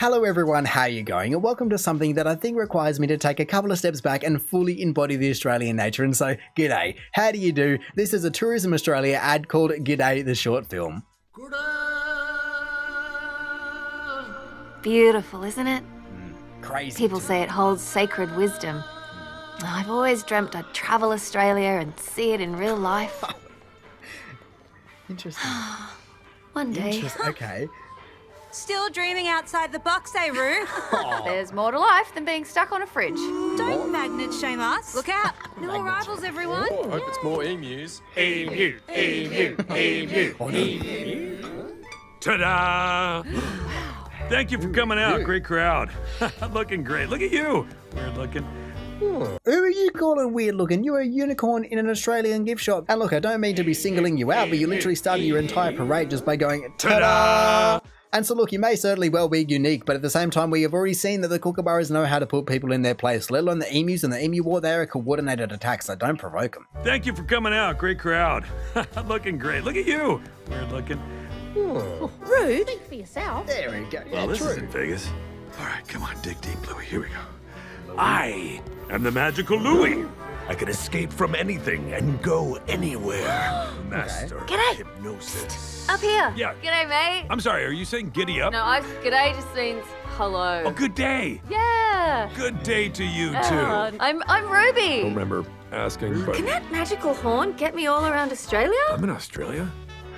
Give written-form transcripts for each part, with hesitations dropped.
Hello everyone, how you going? And welcome to something that I think requires me to take a couple of steps back and fully embody the Australian nature. And so, g'day, how do you do? This is a Tourism Australia ad called G'day the Short Film. Beautiful, isn't it? Crazy. People say it holds sacred wisdom. I've always dreamt I'd travel Australia and see it in real life. Interesting. One day. Okay. Still dreaming outside the box, eh, Roo? There's more to life than being stuck on a fridge. Don't magnet shame us. Look out. New arrivals, everyone. Oh, I hope it's more emus. Emu, emu, emu, emu. Ta-da! Thank you for coming out. Great crowd. Looking great. Look at you. Weird looking. Who are you calling weird looking? You're a unicorn in an Australian gift shop. And look, I don't mean to be singling you out, but you literally started your entire parade just by going, ta-da! And so look, you may certainly well be unique, but at the same time, we have already seen that the kookaburras know how to put people in their place, let alone the emus and the emu war. They're a coordinated attack, so don't provoke them. Thank you for coming out. Great crowd. Looking great. Look at you. Weird looking. Rude. Think for yourself. There we go. Well, this isn't Vegas. All right, come on, dig deep, Louie. Here we go. I am the magical Louie. I can escape from anything and go anywhere. Master G'day. hypnosis. Up here. Yeah. G'day, mate. I'm sorry, are you saying giddy up? No, g'day just means hello. Oh, good day. Yeah. Good day to you, too. I'm Ruby. Don't remember asking, but Can that magical horn get me all around Australia? I'm in Australia?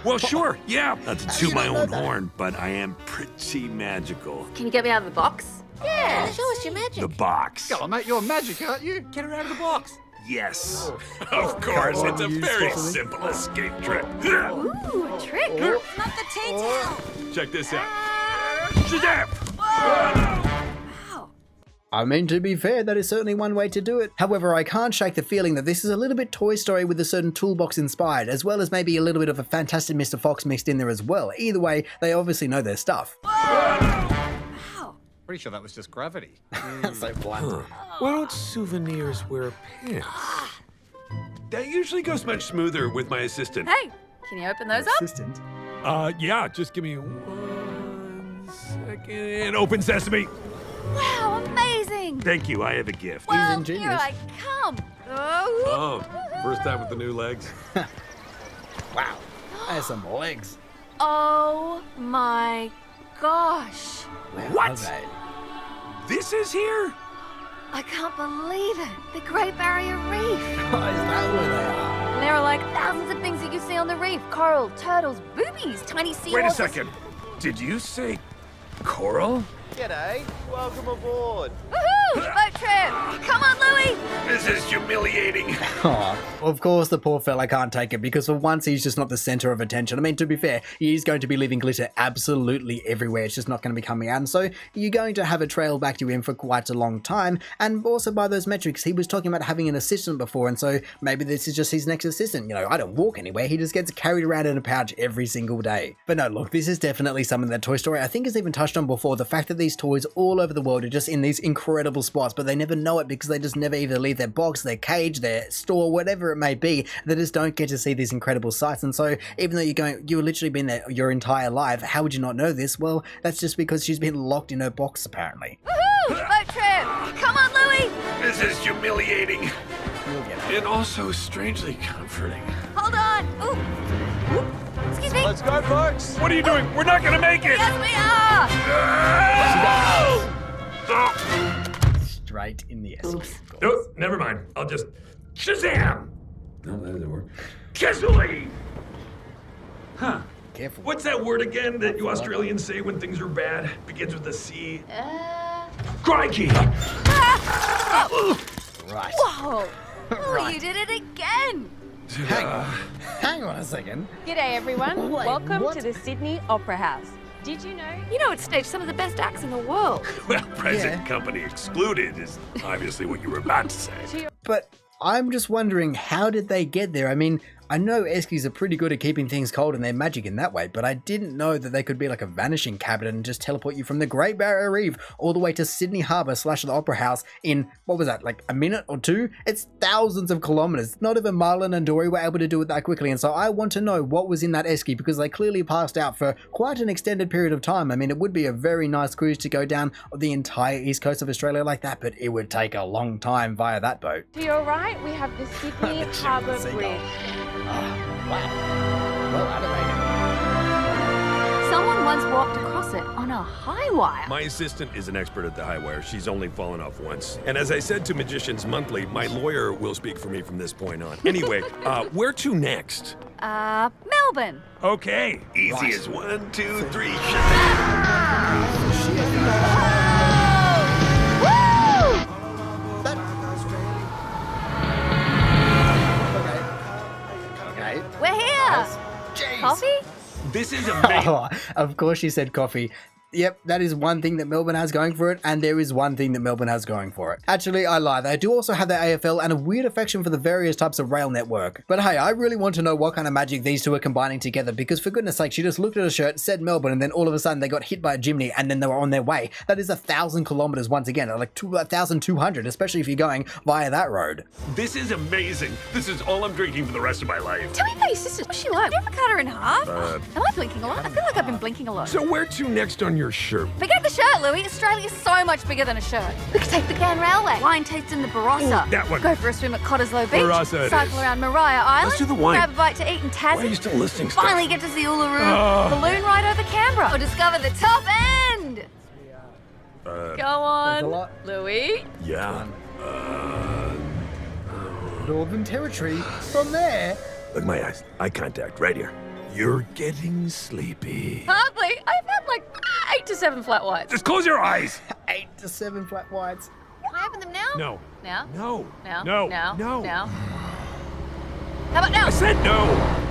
Well, sure, yeah. Not to toot my own horn, but I am pretty magical. Can you get me out of the box? Yeah. Show us your magic. The box. Go on, mate, you're magic, aren't you? Get her out of the box. Yes. Of course, it's a very simple escape trick. Ooh, a trick. Not the tea towel. Check this out. Shazam! I mean, to be fair, that is certainly one way to do it. However, I can't shake the feeling that this is a little bit Toy Story with a certain toolbox inspired, as well as maybe a little bit of a Fantastic Mr. Fox mixed in there as well. Either way, they obviously know their stuff. Pretty sure that was just gravity. So blunt. Why don't souvenirs wear pants? That usually goes much smoother with my assistant. Hey, can you open those up? Assistant. Yeah, just give me 1 second. Open sesame. Wow, amazing. Thank you, I have a gift. Well, here ingenious. I come. Oh. Oh, first time with the new legs. Wow. There's some legs. Oh my gosh. Where What? are they? This is here? I can't believe it. The Great Barrier Reef. Oh, is that where they are? There are like thousands of things that you see on the reef. Coral, turtles, boobies, tiny sea Wait a horses. second. Did you say coral? G'day, welcome aboard. Woohoo! Boat trip! Come on, Louie! This is humiliating. Aw, of course the poor fella can't take it because for once he's just not the center of attention. I mean, to be fair, he's going to be leaving glitter absolutely everywhere. It's just not going to be coming out. And so you're going to have a trail back to him for quite a long time. And also by those metrics, he was talking about having an assistant before. And so maybe this is just his next assistant. You know, I don't walk anywhere. He just gets carried around in a pouch every single day. But no, look, this is definitely something that Toy Story I think has even touched on before. The fact that these toys all over the world are just in these incredible spots, but they never know it because they just never either leave their box, their cage, their store, whatever it may be. They just don't get to see these incredible sights. And so even though you've literally been there your entire life, how would you not know this? Well, that's just because she's been locked in her box apparently. Woohoo! Boat trip! Come on, Louie! This is humiliating. You'll get it. And also strangely comforting. Hold on! Ooh! Oop. Excuse me! Let's go, folks. What are you doing? We're not gonna make it! Yes, we are! Straight in the escape. Oh, never mind. I'll just Shazam! No, that doesn't work. Kizzily! Huh. Careful. What's that word again that you Australians say when things are bad? Begins with a C. Crikey! Right. Whoa! Oh, Right. you did it again! Hang on a second. G'day everyone, Wait, welcome what? to the Sydney Opera House. Did you know? You know, it staged some of the best acts in the world. Well, present Yeah. company excluded is obviously what you were about to say. But I'm just wondering, how did they get there? I mean, I know Eskies are pretty good at keeping things cold and they're magic in that way, but I didn't know that they could be like a vanishing cabinet and just teleport you from the Great Barrier Reef all the way to Sydney Harbour / the Opera House in, what was that, like a minute or two? It's thousands of kilometers. Not even Marlon and Dory were able to do it that quickly, and so I want to know what was in that Esky because they clearly passed out for quite an extended period of time. I mean, it would be a very nice cruise to go down the entire east coast of Australia like that, but it would take a long time via that boat. To your right, we have the Sydney Harbour Bridge. Well animated. Someone once walked across it on a high wire. My assistant is an expert at the high wire. She's only fallen off once. And as I said to Magicians Monthly, my lawyer will speak for me from this point on. Anyway, where to next? Melbourne. Okay, easy as 1, 2, 3. Okay. We're here. Jeez. Coffee? This is amazing. Oh, of course she said coffee. Yep, that is one thing that Melbourne has going for it, and there is one thing that Melbourne has going for it. Actually, I lie. They do also have the AFL and a weird affection for the various types of rail network. But hey, I really want to know what kind of magic these two are combining together, because for goodness sake, she just looked at a shirt, said Melbourne, and then all of a sudden they got hit by a chimney, and then they were on their way. That is 1,000 kilometers once again, like 1,200, especially if you're going via that road. This is amazing. This is all I'm drinking for the rest of my life. Tell me about your sister. What's she like? Have you ever cut her in half? Am I blinking a lot? I feel like I've been blinking a lot. So where to next on your shirt? Forget the shirt, Louis. Australia's so much bigger than a shirt. We could take the Cairn Railway. Wine tasting the Barossa. Ooh, that one. Go for a swim at Cottesloe Beach. Barossa it cycle is. around Maria Island. Let's do the wine. Grab a bite to eat in Tassie. Why are you still listing stuff? Finally get to see Uluru. Balloon ride over Canberra. Or discover the top end. Go There's a on, lot. Louis. Yeah. Northern Territory. From there. Look at my eyes. Eye contact right here. You're getting sleepy. Hardly. I've had like 8 to 7 flat whites. Just close your eyes. 8 to 7 flat whites. Can I open them now? No. Now? No. Now? No. Now? No. Now? How about now? I said no.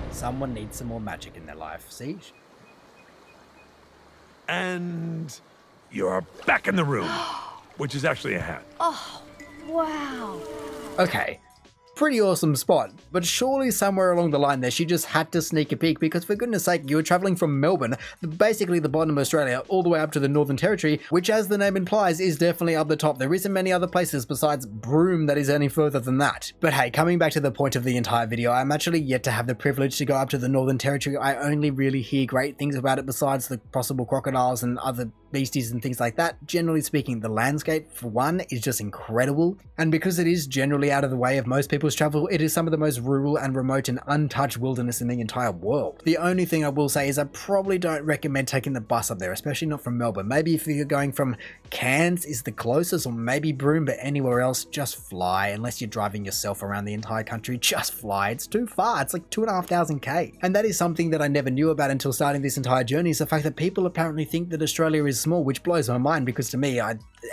Someone needs some more magic in their life. See? And you're back in the room, which is actually a hat. Oh, wow. Okay. Pretty awesome spot, but surely somewhere along the line there she just had to sneak a peek because for goodness sake you were travelling from Melbourne, basically the bottom of Australia, all the way up to the Northern Territory, which as the name implies is definitely up the top. There isn't many other places besides Broome that is any further than that. But hey, coming back to the point of the entire video, I'm actually yet to have the privilege to go up to the Northern Territory. I only really hear great things about it besides the possible crocodiles and other beasties and things like that. Generally speaking, the landscape for one is just incredible, and because it is generally out of the way of most people's travel, it is some of the most rural and remote and untouched wilderness in the entire world. The only thing I will say is I probably don't recommend taking the bus up there, especially not from Melbourne. Maybe if you're going from Cairns is the closest, or maybe Broome, but anywhere else, just fly. Unless you're driving yourself around the entire country, just fly. It's too far. It's like 2,500 K. And that is something that I never knew about until starting this entire journey, is the fact that people apparently think that Australia is small, which blows my mind because to me,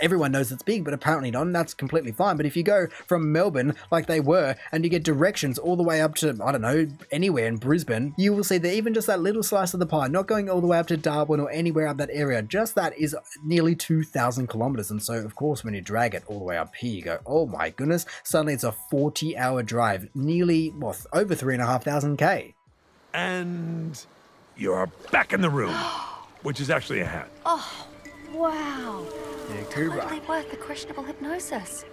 everyone knows it's big, but apparently not, and that's completely fine. But if you go from Melbourne, like they were, and you get directions all the way up to, I don't know, anywhere in Brisbane, you will see that even just that little slice of the pie, not going all the way up to Darwin or anywhere up that area, just that is nearly 2,000 kilometers. And so, of course, when you drag it all the way up here, you go, oh my goodness, suddenly it's a 40-hour drive, nearly, what, over 3,500 K. And you're back in the room, which is actually a hat. Oh, wow. Yeah, Cuba. Totally worth the questionable hypnosis.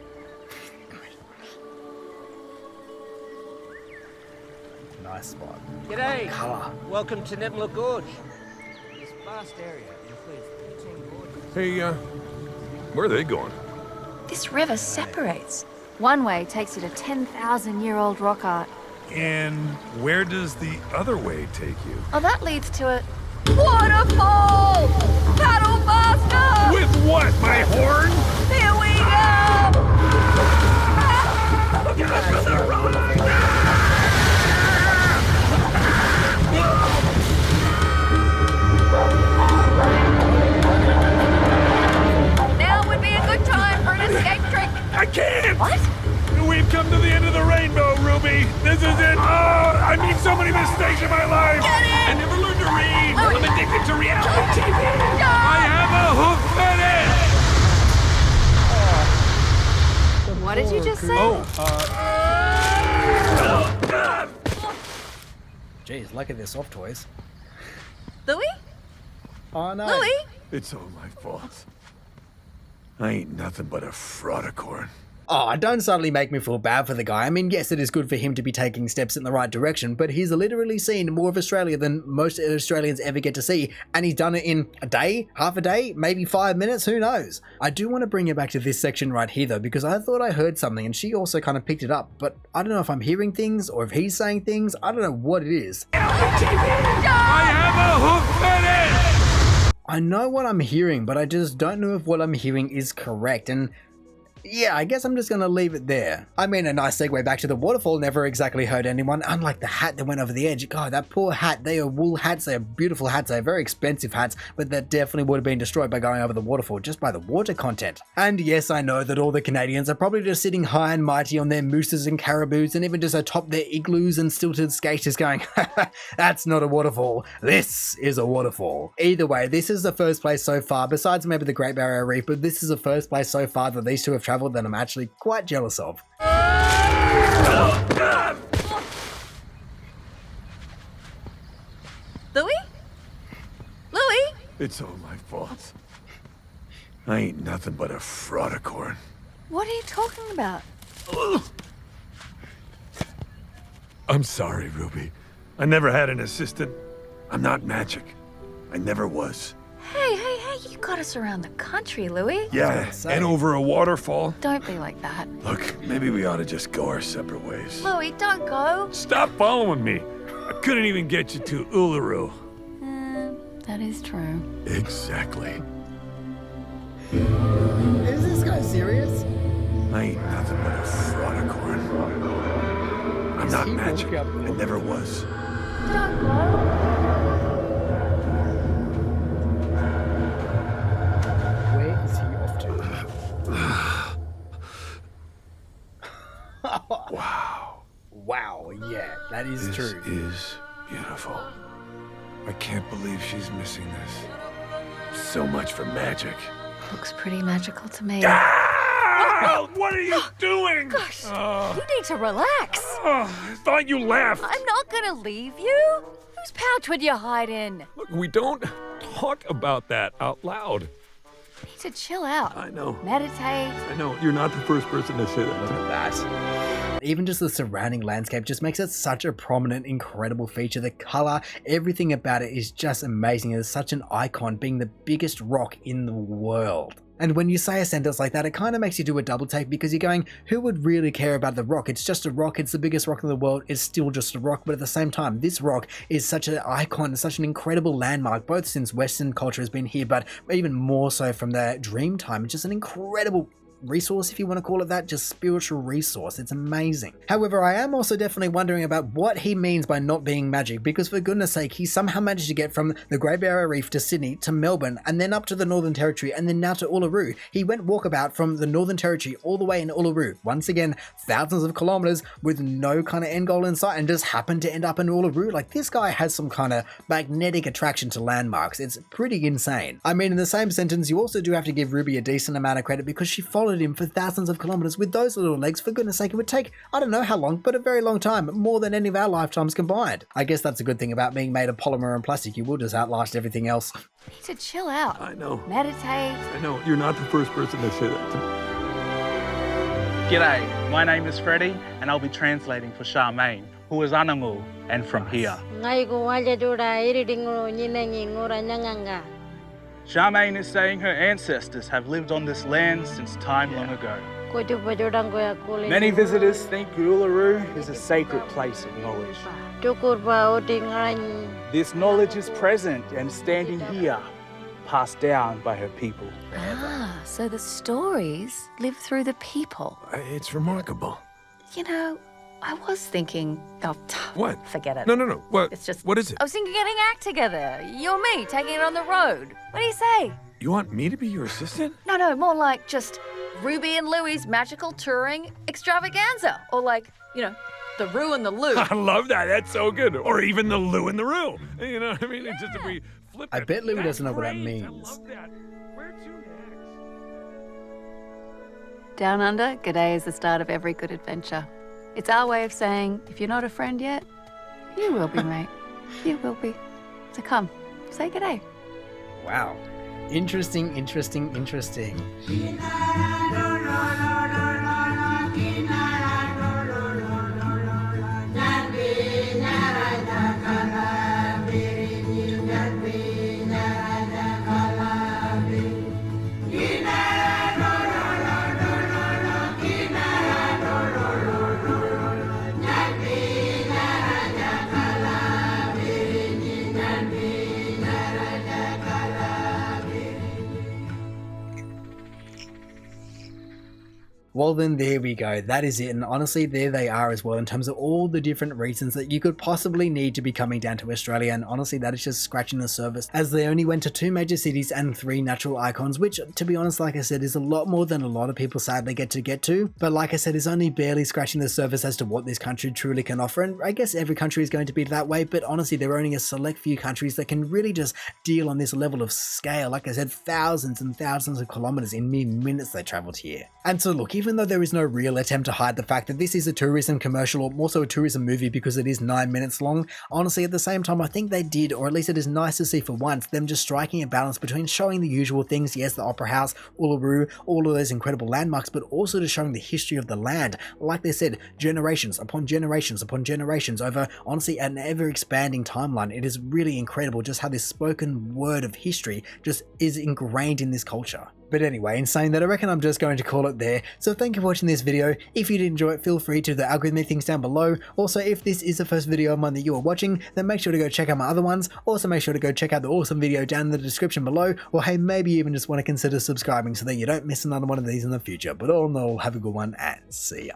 Nice spot. G'day. Colour. Welcome to Nebula Gorge. This vast area includes 13 gorges. Hey, where are they going? This river separates. One way takes you to 10,000-year-old rock art. And where does the other way take you? Oh, that leads to a waterfall! Paddle faster! With what, my horn? Here we go! Look out for the rock! Now would be a good time for an escape trick. I can't! What? We've come to the end of the rainbow, Ruby. This is it. Oh, I made so many mistakes in my life. Get in! I never learned to read. Oh. I'm addicted to reality TV. No. I have a hook fetish. What did you just say? Oh, Lucky they're soft toys. Louis? Oh no. Louis? It's all my fault. I ain't nothing but a fraudicorn. Oh, don't suddenly make me feel bad for the guy. I mean, yes, it is good for him to be taking steps in the right direction, but he's literally seen more of Australia than most Australians ever get to see, and he's done it in a day, half a day, maybe 5 minutes, who knows? I do want to bring you back to this section right here, though, because I thought I heard something, and she also kind of picked it up, but I don't know if I'm hearing things, or if he's saying things, I don't know what it is. I have a hoof fetish! I know what I'm hearing, but I just don't know if what I'm hearing is correct, and yeah, I guess I'm just gonna leave it there. I mean, a nice segue back to the waterfall never exactly hurt anyone, unlike the hat that went over the edge. God, that poor hat. They are wool hats, they are beautiful hats, they are very expensive hats, but that definitely would have been destroyed by going over the waterfall just by the water content. And yes, I know that all the Canadians are probably just sitting high and mighty on their mooses and caribous and even just atop their igloos and stilted skaters going, that's not a waterfall, this is a waterfall. Either way, this is the first place so far, besides maybe the Great Barrier Reef, but this is the first place so far that these two have traveled that I'm actually quite jealous of. Louis? Louis? It's all my fault. I ain't nothing but a fraudicorn. What are you talking about? I'm sorry, Ruby. I never had an assistant. I'm not magic. I never was. Hey, you got us around the country, Louis. Yeah, say. and over a waterfall. Don't be like that. Look, maybe we ought to just go our separate ways. Louis, don't go. Stop following me. I couldn't even get you to Uluru. That is true. Exactly. Is this guy serious? I ain't nothing but a fraudicorn. I'm Is not he magic. walking up the I never was. Don't go. Where is he off to? Wow. Wow, yeah, that is This true. is beautiful. I can't believe she's missing this. So much for magic. Looks pretty magical to me. Ah! What are you doing? Gosh, you need to relax. I thought you left. I'm not gonna leave you. Whose pouch would you hide in? Look, we don't talk about that out loud. You need to chill out. I know. Meditate. I know. You're not the first person to say that to me. Even just the surrounding landscape just makes it such a prominent, incredible feature. The color, everything about it is just amazing. It's such an icon, being the biggest rock in the world. And when you say a sentence like that, it kind of makes you do a double take because you're going, who would really care about the rock? It's just a rock. It's the biggest rock in the world. It's still just a rock. But at the same time, this rock is such an icon, such an incredible landmark, both since Western culture has been here, but even more so from the dream time. It's just an incredible resource, if you want to call it that, just spiritual resource. It's amazing. However, I am also definitely wondering about what he means by not being magic, because for goodness sake, he somehow managed to get from the Great Barrier Reef to Sydney to Melbourne and then up to the Northern Territory and then now to Uluru. He went walkabout from the Northern Territory all the way in Uluru. Once again, thousands of kilometers with no kind of end goal in sight and just happened to end up in Uluru. Like, this guy has some kind of magnetic attraction to landmarks. It's pretty insane. I mean, in the same sentence, you also do have to give Ruby a decent amount of credit because she followed him for thousands of kilometers with those little legs. For goodness sake, it would take, I don't know how long, but a very long time, more than any of our lifetimes combined. I guess that's a good thing about being made of polymer and plastic. You will just outlast everything else. You need to chill out. I know. Meditate. I know. You're not the first person to say that to me. G'day, my name is Freddie and I'll be translating for Charmaine, who is Anangu and from here. Charmaine is saying her ancestors have lived on this land since time long ago. Many visitors think Uluru is a sacred place of knowledge. This knowledge is present and standing here, passed down by her people. Ah, so the stories live through the people. It's remarkable. You know, I was thinking, What? forget it. No. What? It's just, What is it? I was thinking getting an act together. You and me, taking it on the road. What do you say? You want me to be your assistant? No, more like just Ruby and Louie's magical touring extravaganza. Or like, you know, the Roo and the Lou. I love that. That's so good. Or even the Lou in the room. You know what I mean? It's just if we flip I it. bet Louie That's doesn't know what that great. I means. love that. Where to next? Down Under, G'day is the start of every good adventure. It's our way of saying, if you're not a friend yet, you will be, mate. You will be. So come, say good day. Wow. Interesting. Well, then there we go. That is it. And honestly, there they are as well in terms of all the different reasons that you could possibly need to be coming down to Australia. And honestly, that is just scratching the surface, as they only went to 2 major cities and 3 natural icons, which, to be honest, like I said, is a lot more than a lot of people sadly get to. But like I said, is only barely scratching the surface as to what this country truly can offer. And I guess every country is going to be that way. But honestly, there are only a select few countries that can really just deal on this level of scale. Like I said, thousands and thousands of kilometers in mere minutes they traveled here. And so look, even though there is no real attempt to hide the fact that this is a tourism commercial, or more so a tourism movie because it is 9 minutes long, honestly at the same time I think they did, or at least it is nice to see for once, them just striking a balance between showing the usual things, yes, the Opera House, Uluru, all of those incredible landmarks, but also just showing the history of the land. Like they said, generations upon generations upon generations over honestly an ever expanding timeline. It is really incredible just how this spoken word of history just is ingrained in this culture. But anyway, in saying that, I reckon I'm just going to call it there. So thank you for watching this video. If you did enjoy it, feel free to the algorithmic things down below. Also, if this is the first video of mine that you are watching, then make sure to go check out my other ones. Also, make sure to go check out the awesome video down in the description below. Or hey, maybe you even just want to consider subscribing so that you don't miss another one of these in the future. But all in all, have a good one and see ya.